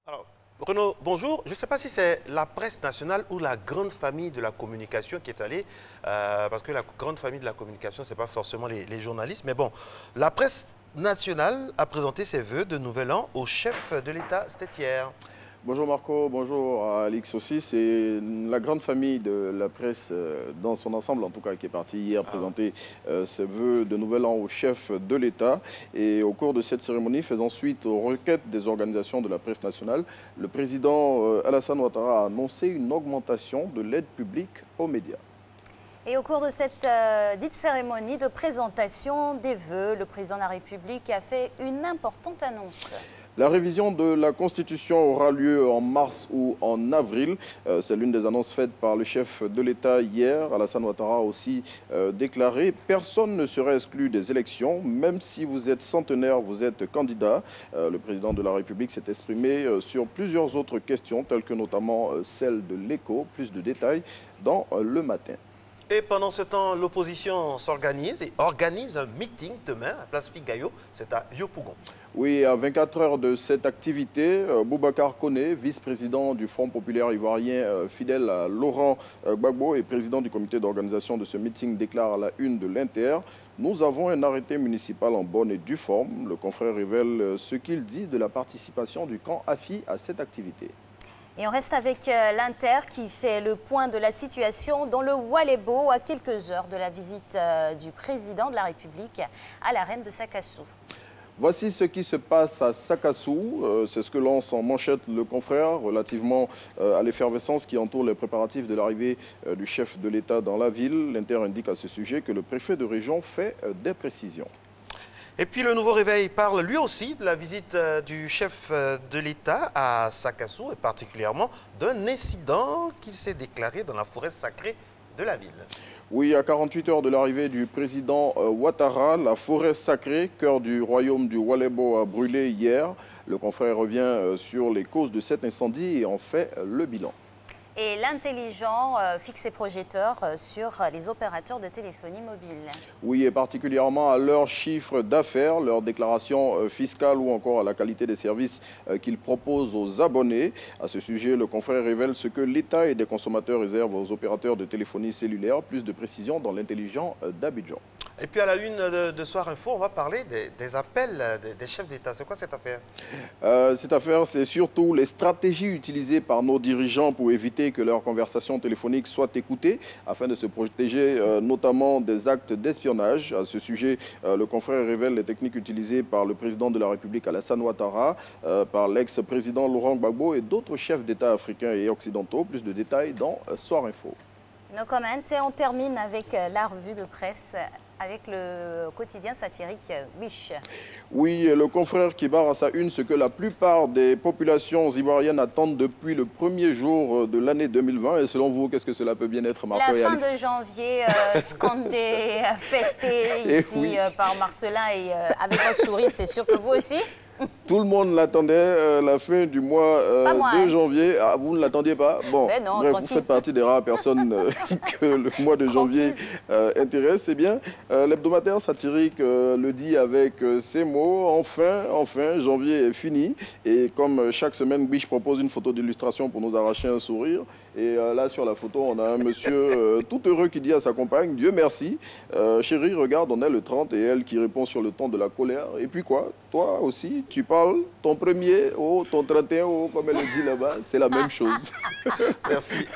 Alors, Renaud, bonjour. Je ne sais pas si c'est la presse nationale ou la grande famille de la communication qui est allée, parce que la grande famille de la communication, ce n'est pas forcément les journalistes, mais bon, la presse nationale a présenté ses vœux de Nouvel An au chef de l'État, c'était hier. Bonjour Marco, bonjour à Alix aussi. C'est la grande famille de la presse dans son ensemble, en tout cas, qui est partie hier présenter ses vœux de Nouvel An au chef de l'État. Et au cours de cette cérémonie, faisant suite aux requêtes des organisations de la presse nationale, le président Alassane Ouattara a annoncé une augmentation de l'aide publique aux médias. Et au cours de cette dite cérémonie de présentation des vœux, le président de la République a fait une importante annonce. La révision de la Constitution aura lieu en mars ou en avril. C'est l'une des annonces faites par le chef de l'État hier. Alassane Ouattara a aussi déclaré « Personne ne sera exclu des élections, même si vous êtes centenaire, vous êtes candidat ». Le président de la République s'est exprimé sur plusieurs autres questions, telles que notamment celle de l'écho. Plus de détails dans Le Matin. Et pendant ce temps, l'opposition s'organise et organise un meeting demain à Place Figayo, c'est à Yopougon. Oui, à 24 heures de cette activité, Boubacar Koné, vice-président du Front populaire ivoirien fidèle à Laurent Gbagbo et président du comité d'organisation de ce meeting, déclare à la une de l'Inter « Nous avons un arrêté municipal en bonne et due forme ». Le confrère révèle ce qu'il dit de la participation du camp AFI à cette activité. Et on reste avec l'Inter qui fait le point de la situation dans le Oualébo à quelques heures de la visite du président de la République à l'arène de Sakassou. Voici ce qui se passe à Sakassou. C'est ce que lance en manchette le confrère relativement à l'effervescence qui entoure les préparatifs de l'arrivée du chef de l'État dans la ville. L'Inter indique à ce sujet que le préfet de région fait des précisions. Et puis le Nouveau Réveil parle lui aussi de la visite du chef de l'État à Sakassou et particulièrement d'un incident qui s'est déclaré dans la forêt sacrée de la ville. Oui, à 48 heures de l'arrivée du président Ouattara, la forêt sacrée, cœur du royaume du Oualébo, a brûlé hier. Le confrère revient sur les causes de cet incendie et en fait le bilan. Et l'intelligent fixe ses projecteurs sur les opérateurs de téléphonie mobile. Oui, et particulièrement à leur chiffre d'affaires, leur déclaration fiscale ou encore à la qualité des services qu'ils proposent aux abonnés. À ce sujet, le confrère révèle ce que l'État et des consommateurs réservent aux opérateurs de téléphonie cellulaire. Plus de précisions dans l'intelligent d'Abidjan. Et puis à la une de Soir Info, on va parler des appels des chefs d'État. C'est quoi cette affaire? Cette affaire, c'est surtout les stratégies utilisées par nos dirigeants pour éviter que leurs conversations téléphoniques soient écoutées afin de se protéger notamment des actes d'espionnage. À ce sujet, le confrère révèle les techniques utilisées par le président de la République Alassane Ouattara, par l'ex-président Laurent Gbagbo et d'autres chefs d'État africains et occidentaux. Plus de détails dans Soir Info. Nos comments et on termine avec la revue de presse avec le quotidien satirique Wish. Oui, le confrère qui barre à sa une ce que la plupart des populations ivoiriennes attendent depuis le premier jour de l'année 2020. Et selon vous, qu'est-ce que cela peut bien être, Marco et La fin Alex? de janvier, scandée, fêtée ici par Marcelin et avec votre souris, c'est sûr que vous aussi. Tout le monde l'attendait, la fin du mois de janvier. Ah, vous ne l'attendiez pas? Bon, non, bref, vous faites partie des rares personnes que le mois de janvier intéresse. C'est bien. L'hebdomadaire satirique le dit avec ces mots. Enfin, janvier est fini. Et comme chaque semaine, Biche propose une photo d'illustration pour nous arracher un sourire. Et là, sur la photo, on a un monsieur tout heureux qui dit à sa compagne, Dieu merci. Chérie, regarde, on est le 30. Et elle qui répond sur le ton de la colère. Et puis quoi? Toi aussi, tu parles ton premier ou ton 31 ou comme elle le dit là-bas, c'est la même chose. Merci.